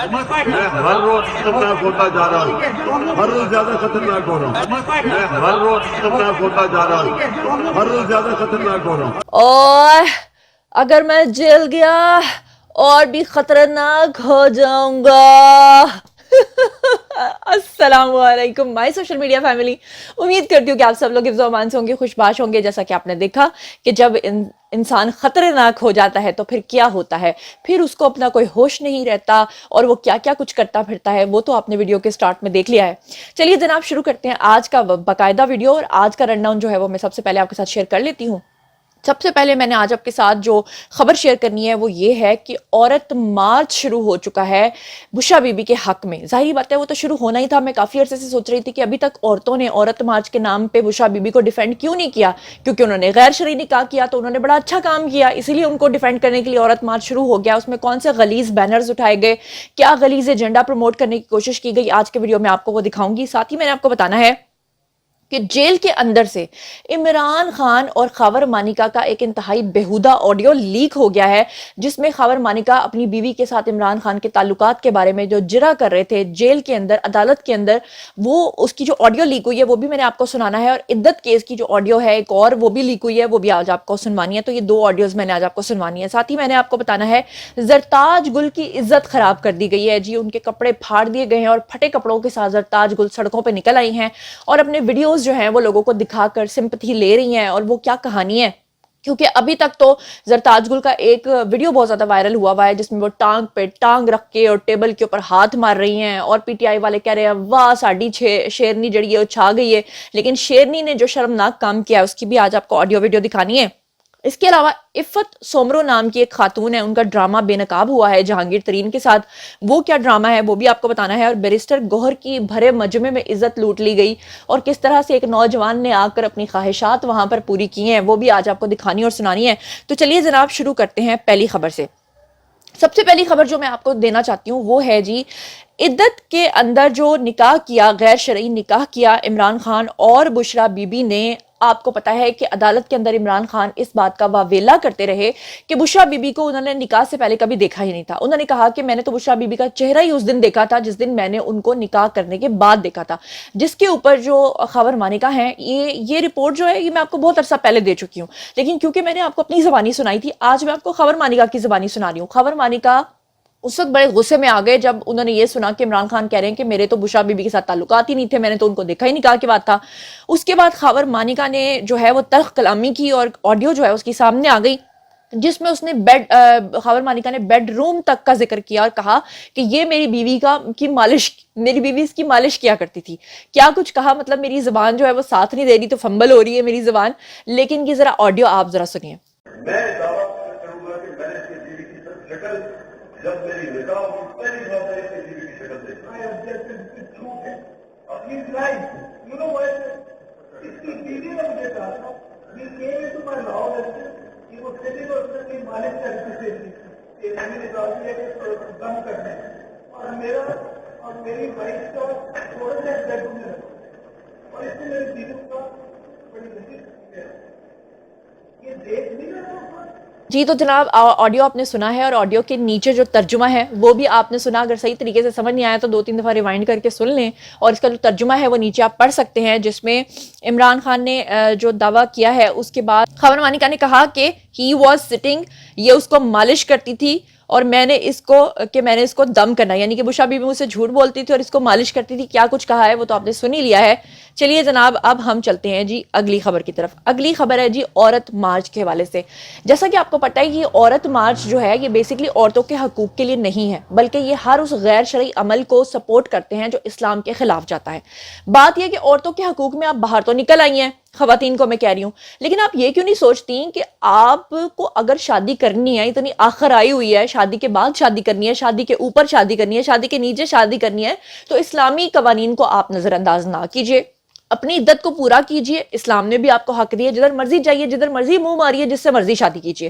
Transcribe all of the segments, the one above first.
میں ہر روز خطرناک ہوتا جا رہا ہوں، ہر روز زیادہ خطرناک ہو رہا ہوں، میں ہر روز خطرناک ہوتا جا رہا ہوں، ہر روز زیادہ خطرناک ہو رہا ہوں۔ اور اگر میں جیل گیا اور بھی خطرناک ہو جاؤں گا۔ السلام علیکم مائی سوشل میڈیا فیملی، امید کرتی ہوں کہ آپ سب لوگ حفظ و امان سے ہوں گے، خوش باش ہوں گے۔ جیسا کہ آپ نے دیکھا کہ جب انسان خطرناک ہو جاتا ہے تو پھر کیا ہوتا ہے، پھر اس کو اپنا کوئی ہوش نہیں رہتا اور وہ کیا کیا کچھ کرتا پھرتا ہے، وہ تو آپ نے ویڈیو کے سٹارٹ میں دیکھ لیا ہے۔ چلیے جناب شروع کرتے ہیں آج کا باقاعدہ ویڈیو، اور آج کا رن ڈاؤن جو ہے وہ میں سب سے پہلے آپ کے ساتھ شیئر کر لیتی ہوں۔ سب سے پہلے میں نے آج آپ کے ساتھ جو خبر شیئر کرنی ہے وہ یہ ہے کہ عورت مارچ شروع ہو چکا ہے بشرا بی بی کے حق میں۔ ظاہری بات ہے وہ تو شروع ہونا ہی تھا۔ میں کافی عرصے سے سوچ رہی تھی کہ ابھی تک عورتوں نے عورت مارچ کے نام پہ بشرا بی بی کو ڈیفینڈ کیوں نہیں کیا، کیونکہ انہوں نے غیر شرعی نکاح کیا تو انہوں نے بڑا اچھا کام کیا، اسی لیے ان کو ڈیفینڈ کرنے کے لیے عورت مارچ شروع ہو گیا۔ اس میں کون سے غلیظ بینرز اٹھائے گئے، کیا غلیظ ایجنڈا پروموٹ کرنے کی کوشش کی گئی، آج کے ویڈیو میں آپ کو وہ دکھاؤں گی۔ ساتھ ہی میں نے آپ کو بتانا ہے کہ جیل کے اندر سے عمران خان اور خاور مانیکا کا ایک انتہائی بیہودہ آڈیو لیک ہو گیا ہے، جس میں خاور مانیکا اپنی بیوی کے ساتھ عمران خان کے تعلقات کے بارے میں جو جرا کر رہے تھے جیل کے اندر، عدالت کے اندر، وہ اس کی جو آڈیو لیک ہوئی ہے وہ بھی میں نے آپ کو سنانا ہے، اور عدت کیس کی جو آڈیو ہے ایک اور وہ بھی لیک ہوئی ہے، وہ بھی آج آپ کو سنوانی ہے۔ تو یہ دو آڈیوز میں نے آج آپ کو سنوانی ہے۔ ساتھ ہی میں نے آپ کو بتانا ہے زرتاج گل کی عزت خراب کر دی گئی ہے جی، ان کے کپڑے پھاڑ دیے گئے ہیں اور پھٹے کپڑوں کے ساتھ زرتاج گل سڑکوں پہ نکل آئی ہیں اور اپنے ویڈیوز جو ہیں وہ لوگوں کو دکھا کر سمپتھی لے رہی ہیں۔ اور وہ کیا کہانی ہے، کیونکہ ابھی تک تو زرتاج گل کا ایک ویڈیو بہت زیادہ وائرل ہوا ہے جس میں وہ ٹانگ پہ ٹانگ رکھ کے اور ٹیبل کے اوپر ہاتھ مار رہی ہیں، اور پی ٹی آئی والے کہہ رہے ہیں واہ ساڈی شیرنی جڑی ہے وہ چھا گئی ہے، لیکن شیرنی نے جو شرمناک کام کیا ہے اس کی بھی آج آپ کو آڈیو ویڈیو دکھانی ہے۔ اس کے علاوہ عفت سومرو نام کی ایک خاتون ہے، ان کا ڈرامہ بے نقاب ہوا ہے جہانگیر ترین کے ساتھ، وہ کیا ڈرامہ ہے وہ بھی آپ کو بتانا ہے۔ اور بیرسٹر گوہر کی بھرے مجمع میں عزت لوٹ لی گئی اور کس طرح سے ایک نوجوان نے آ کر اپنی خواہشات وہاں پر پوری کی ہیں، وہ بھی آج آپ کو دکھانی اور سنانی ہے۔ تو چلیے جناب شروع کرتے ہیں پہلی خبر سے۔ سب سے پہلی خبر جو میں آپ کو دینا چاہتی ہوں وہ ہے جی، عدت کے اندر جو نکاح کیا، غیر شرعی نکاح کیا عمران خان اور بشرا بی بی نے، آپ کو پتا ہے کہ عدالت کے اندر عمران خان اس بات کا واویلا کرتے رہے کہ بشرا بی بی کو انہوں نے نکاح سے پہلے کبھی دیکھا ہی نہیں تھا۔ انہوں نے کہا کہ میں نے تو بشرا بی بی کا چہرہ ہی اس دن دیکھا تھا جس دن میں نے ان کو نکاح کرنے کے بعد دیکھا تھا، جس کے اوپر جو خاور مانیکا ہیں یہ رپورٹ جو ہے یہ میں آپ کو بہت عرصہ پہلے دے چکی ہوں، لیکن کیونکہ میں نے آپ کو اپنی زبانی سنائی تھی، آج میں آپ کو خاور مانیکا کی زبانی سنا رہی ہوں۔ خاور مانیکا اس وقت بڑے غصے میں آ گئے جب انہوں نے یہ سنا کہ عمران خان کہہ رہے ہیں کہ میرے تو بشرا بی بی کے ساتھ تعلقات ہی نہیں تھے، میں نے تو ان کو دیکھا ہی نکاح کے بعد تھا۔ اس کے بعد خاور مانیکا نے جو ہے وہ تلخ کلامی کی اور آڈیو جو ہے اس کی سامنے آ گئی، جس میں اس نے خاور مانیکا نے بیڈ روم تک کا ذکر کیا اور کہا کہ یہ میری بیوی میری بیوی اس کی مالش کیا کرتی تھی۔ کیا کچھ کہا، مطلب میری زبان جو ہے وہ ساتھ نہیں دے رہی، تو فمبل ہو رہی ہے میری زبان، لیکن یہ ذرا آڈیو آپ ذرا سنیے۔ میں دعویٰ کروں گا کہ میں نے اپنی بیوی کی شکل جب میری نکاح ہوئی پہلی بار میں نے اپنی بیوی کی شکل دیکھی۔ جھوٹ ہے اپنی لائف یو نو اس کی بیوی نے مجھے کہا تھا یہ کیم انٹو مائی لاؤ کہ وہ سٹنگ اور اپنی مالک کرتی تھی کہ میں نے کہا کہ دم کرنا ہے، اور میرا اور میری وائف کا تھوڑا سا بیڈ روم میں رکھا، اور اس میں میری بیوی کا بڑی بچی ہے یہ دیکھ نہیں رہا۔ جی تو جناب آڈیو آپ نے سنا ہے، اور آڈیو کے نیچے جو ترجمہ ہے وہ بھی آپ نے سنا۔ اگر صحیح طریقے سے سمجھ نہیں آیا تو 2-3 دفعہ ریوائنڈ کر کے سن لیں، اور اس کا جو ترجمہ ہے وہ نیچے آپ پڑھ سکتے ہیں، جس میں عمران خان نے جو دعویٰ کیا ہے اس کے بعد خاور مانیکا نے کہا کہ ہی واز سٹنگ، یہ اس کو مالش کرتی تھی، اور میں نے اس کو دم کرنا، یعنی کہ بشرا بی بی مجھ سے جھوٹ بولتی تھی اور اس کو مالش کرتی تھی۔ کیا کچھ کہا ہے وہ تو آپ نے سن ہی لیا ہے۔ چلیے جناب اب ہم چلتے ہیں جی اگلی خبر کی طرف۔ اگلی خبر ہے جی عورت مارچ کے حوالے سے۔ جیسا کہ آپ کو پتہ ہے کہ عورت مارچ جو ہے یہ بیسیکلی عورتوں کے حقوق کے لیے نہیں ہے، بلکہ یہ ہر اس غیر شرعی عمل کو سپورٹ کرتے ہیں جو اسلام کے خلاف جاتا ہے۔ بات یہ کہ عورتوں کے حقوق میں آپ باہر تو نکل آئی ہیں، خواتین کو میں کہہ رہی ہوں، لیکن آپ یہ کیوں نہیں سوچتی کہ آپ کو اگر شادی کرنی ہے، اتنی آخر آئی ہوئی ہے، شادی کے بعد شادی کرنی ہے، شادی کے اوپر شادی کرنی ہے، شادی کے نیچے شادی کرنی ہے، تو اسلامی قوانین کو آپ نظر انداز نہ کیجیے، اپنی عدت کو پورا کیجیے۔ اسلام نے بھی آپ کو حق دیا، جدھر مرضی جائیے، جدھر مرضی منہ ماریے، جس سے مرضی شادی کیجیے۔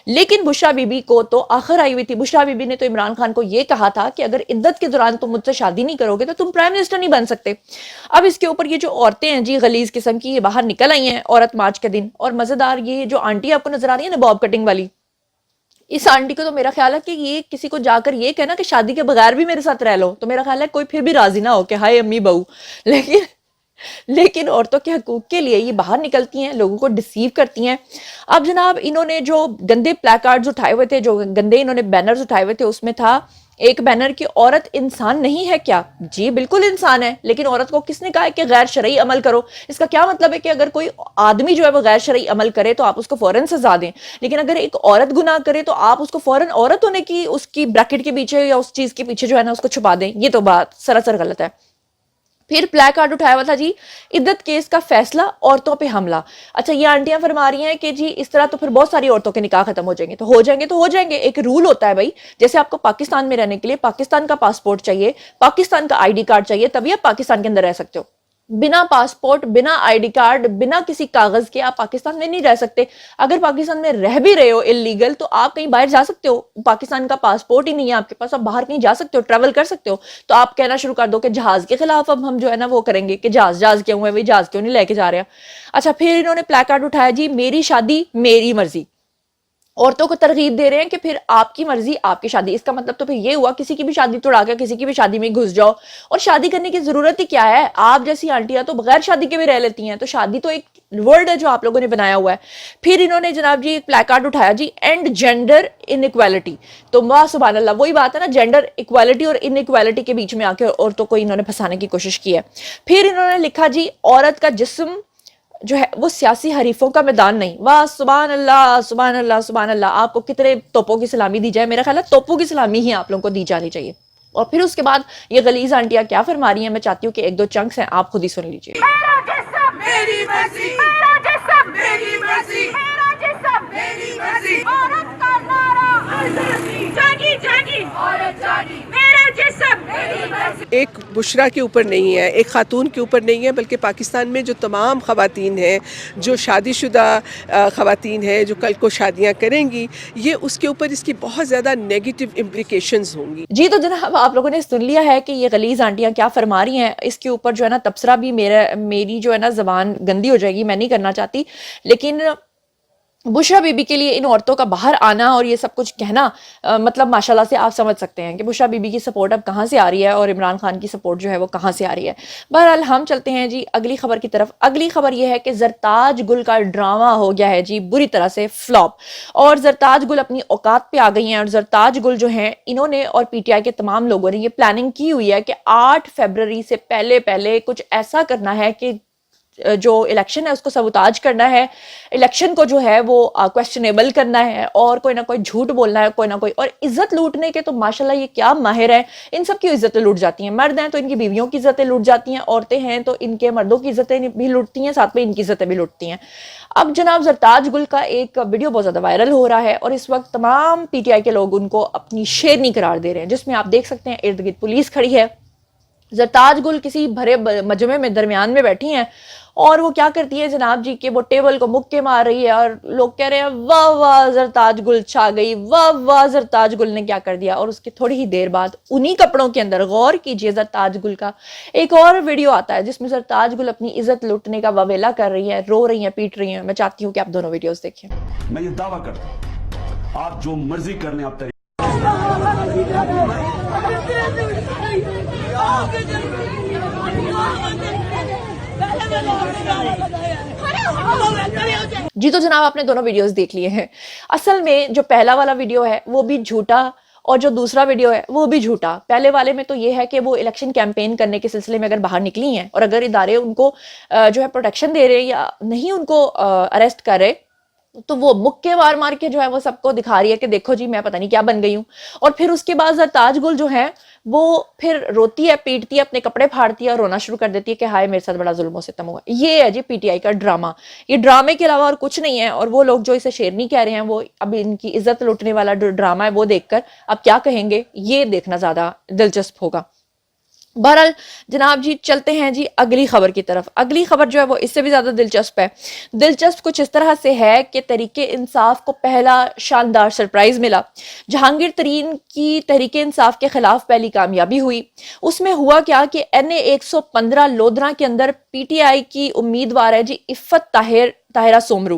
لیکن بشرا بی بی کو تو آخر آئی ہوئی تھی۔ بشرا بی بی نے تو عمران خان کو یہ کہا تھا کہ اگر عدت کے دوران تم مجھ سے شادی نہیں کرو گے تو تم پرائم منسٹر نہیں بن سکتے۔ اب اس کے اوپر یہ جو عورتیں ہیں جی غلیظ قسم کی، یہ باہر نکل آئی ہیں عورت مارچ کے دن، اور مزیدار یہ جو آنٹی آپ کو نظر آ رہی ہے نا باب کٹنگ والی، اس آنٹی کو تو میرا خیال ہے کہ یہ کسی کو جا کر یہ کہنا کہ شادی کے بغیر بھی میرے ساتھ رہ لو تو میرا خیال ہے کوئی پھر بھی راضی نہ ہو کہ ہائے امی بہو. لیکن عورتوں کے حقوق کے لیے یہ باہر نکلتی ہیں, لوگوں کو ڈسیو کرتی ہیں. اب جناب انہوں نے جو گندے پلیکارڈز اٹھائے ہوئے تھے, جو گندے انہوں نے بینرز اٹھائے ہوئے تھے, اس میں تھا ایک بینر کہ عورت انسان نہیں ہے کیا؟ جی بالکل انسان ہے, لیکن عورت کو کس نے کہا ہے کہ غیر شرعی عمل کرو؟ اس کا کیا مطلب ہے کہ اگر کوئی آدمی جو ہے وہ غیر شرعی عمل کرے تو آپ اس کو فوراً سزا دیں, لیکن اگر ایک عورت گناہ کرے تو آپ اس کو فوراً عورت ہونے کی اس کی بریکٹ کے پیچھے یا اس چیز کے پیچھے جو ہے نا اس کو چھپا دیں؟ یہ تو بات سراسر غلط ہے. پھر پلیک کارڈ اٹھایا ہوا تھا جی عدت کیس کا فیصلہ عورتوں پہ حملہ. اچھا یہ آنٹیاں فرما رہی ہیں کہ جی اس طرح تو پھر بہت ساری عورتوں کے نکاح ختم ہو جائیں گے. تو ہو جائیں گے. ایک رول ہوتا ہے بھائی, جیسے آپ کو پاکستان میں رہنے کے لیے پاکستان کا پاسپورٹ چاہیے, پاکستان کا آئی ڈی کارڈ چاہیے, تبھی آپ پاکستان کے اندر رہ سکتے ہو. بنا پاسپورٹ, بنا آئی ڈی کارڈ, بنا کسی کاغذ کے آپ پاکستان میں نہیں رہ سکتے. اگر پاکستان میں رہ بھی رہے ہو اللیگل تو آپ کہیں باہر جا سکتے ہو, پاکستان کا پاسپورٹ ہی نہیں ہے آپ کے پاس, آپ باہر کہیں جا سکتے ہو, ٹریول کر سکتے ہو. تو آپ کہنا شروع کر دو کہ جہاز کے خلاف اب ہم جو ہے نا وہ کریں گے کہ جہاز کیوں ہے, جہاز کیوں نہیں لے کے جا رہے. اچھا پھر انہوں نے پلیک کارڈ اٹھایا جی میری شادی میری مرضی. عورتوں کو ترغیب دے رہے ہیں کہ پھر آپ کی مرضی آپ کی شادی. اس کا مطلب تو پھر یہ ہوا کسی کی بھی شادی توڑا کے کسی کی بھی شادی میں گھس جاؤ, اور شادی کرنے کی ضرورت ہی کیا ہے؟ آپ جیسی آنٹیاں تو بغیر شادی کے بھی رہ لیتی ہیں. تو شادی تو ایک ورڈ ہے جو آپ لوگوں نے بنایا ہوا ہے. پھر انہوں نے جناب جی ایک پلیک کارڈ اٹھایا جی اینڈ جینڈر انیکویلٹی. تو واہ سبحان اللہ, وہی بات ہے نا, جینڈر اکویلٹی اور انیکویلٹی کے بیچ میں آ کے عورتوں کو انہوں نے پھنسانے کی کوشش کی ہے. پھر انہوں نے لکھا جی عورت کا جسم جو ہے وہ سیاسی حریفوں کا میدان نہیں. واہ سبحان اللہ سبحان اللہ سبحان اللہ. آپ کو کتنے توپوں کی سلامی دی جائے, میرا خیال ہے توپوں کی سلامی ہی آپ لوگوں کو دی جانی چاہیے. اور پھر اس کے بعد یہ غلیظ آنٹیاں کیا فرما رہی ہیں, میں چاہتی ہوں کہ ایک دو چنکس ہیں آپ خود ہی سن لیجئے. میری مرضی, میرا جسم میری مرضی, میرا جسم میری مرضی, عورت کا نعرہ آزادی, جاگی جاگی عورت جاگی, میرا جسم میری مرضی. ایک بشرا کے اوپر نہیں ہے, ایک خاتون کے اوپر نہیں ہے, بلکہ پاکستان میں جو تمام خواتین ہیں, جو شادی شدہ خواتین ہیں, جو کل کو شادیاں کریں گی, یہ اس کے اوپر اس کی بہت زیادہ نیگیٹو امپلیکیشنز ہوں گی. جی تو جناب آپ لوگوں نے سن لیا ہے کہ یہ غلیظ آنٹیاں کیا فرما رہی ہیں. اس کے اوپر جو ہے نا تبصرہ بھی میری جو ہے نا زبان گندی ہو جائے گی, میں نہیں کرنا چاہتی, لیکن بشرا بی بی کے لیے ان عورتوں کا باہر آنا اور یہ سب کچھ کہنا مطلب ماشاءاللہ سے آپ سمجھ سکتے ہیں کہ بشرا بی بی کی سپورٹ اب کہاں سے آ رہی ہے اور عمران خان کی سپورٹ جو ہے وہ کہاں سے آ رہی ہے. بہرحال ہم چلتے ہیں جی اگلی خبر کی طرف. اگلی خبر یہ ہے کہ زرتاج گل کا ڈرامہ ہو گیا ہے جی بری طرح سے فلاپ, اور زرتاج گل اپنی اوقات پہ آ گئی ہیں. اور زرتاج گل جو ہیں انہوں نے اور پی ٹی آئی کے تمام لوگوں نے یہ پلاننگ کی ہوئی ہے کہ 8 فروری سے پہلے کچھ ایسا کرنا ہے کہ جو الیکشن ہے اس کو سبوتاج کرنا ہے, الیکشن کو جو ہے وہ کویسچنیبل کرنا ہے, اور کوئی نہ کوئی جھوٹ بولنا ہے, کوئی نہ کوئی, اور عزت لوٹنے کے تو ماشاءاللہ یہ کیا ماہر ہیں. ان سب کی عزتیں لوٹ جاتی ہیں. مرد ہیں تو ان کی بیویوں کی عزتیں لوٹ جاتی ہیں, عورتیں ہیں تو ان کے مردوں کی عزتیں بھی لوٹتی ہیں, ساتھ میں ان کی عزتیں بھی لوٹتی ہیں. اب جناب زرتاج گل کا ایک ویڈیو بہت زیادہ وائرل ہو رہا ہے, اور اس وقت تمام پی ٹی آئی کے لوگ ان کو اپنی شیرنی قرار دے رہے ہیں, جس میں آپ دیکھ سکتے ہیں ارد گرد پولیس کھڑی ہے. زرتاج گل کسی بھرے مجمع میں درمیان میں بیٹھی ہیں, اور وہ کیا کرتی ہے جناب جی کہ وہ ٹیبل کو مکے مار رہی ہے, اور لوگ کہہ رہے ہیں واہ واہ زرتاج گل چھا گئی, واہ واہ زرتاج گل نے کیا کر دیا. اور اس کے تھوڑی ہی دیر بعد انہی کپڑوں کے اندر غور کیجئے زرتاج گل کا ایک اور ویڈیو آتا ہے جس میں زرتاج گل اپنی عزت لوٹنے کا واویلا کر رہی ہے, رو رہی ہیں, پیٹ رہی ہیں. میں چاہتی ہوں کہ آپ دونوں ویڈیوز دیکھیں. میں یہ دعویٰ کرتا ہوں آپ جو مرضی کر لیں آپ جی تو جناب آپ نے دونوں ویڈیوز دیکھ لیے ہیں. اصل میں جو پہلا والا ویڈیو ہے وہ بھی جھوٹا, اور جو دوسرا ویڈیو ہے وہ بھی جھوٹا. پہلے والے میں تو یہ ہے کہ وہ الیکشن کیمپین کرنے کے سلسلے میں اگر باہر نکلی ہیں, اور اگر ادارے ان کو جو ہے پروٹیکشن دے رہے یا نہیں ان کو اریسٹ کر رہے, تو وہ مکے مار کے جو ہے وہ سب کو دکھا رہی ہے کہ دیکھو جی میں پتہ نہیں کیا بن گئی ہوں. اور پھر اس کے بعد زرتاج گل جو ہے وہ پھر روتی ہے, پیٹتی ہے, اپنے کپڑے پھاڑتی ہے اور رونا شروع کر دیتی ہے کہ ہائے میرے ساتھ بڑا ظلم و ستم ہوا. یہ ہے جی پی ٹی آئی کا ڈرامہ. یہ ڈرامے کے علاوہ اور کچھ نہیں ہے. اور وہ لوگ جو اسے شیرنی کہہ رہے ہیں, وہ اب ان کی عزت لوٹنے والا ڈرامہ ہے, وہ دیکھ کر اب کیا کہیں گے یہ دیکھنا زیادہ دلچسپ ہوگا. بہرحال جناب جی چلتے ہیں جی اگلی خبر کی طرف. اگلی خبر جو ہے وہ اس سے بھی زیادہ دلچسپ ہے. دلچسپ کچھ اس طرح سے ہے کہ تحریک انصاف کو پہلا شاندار سرپرائز ملا. جہانگیر ترین کی تحریک انصاف کے خلاف پہلی کامیابی ہوئی. اس میں ہوا کیا کہ NA 115 لودھراں کے اندر پی ٹی آئی کی امیدوار ہے جی عفت طاہرہ سومرو.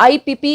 IPP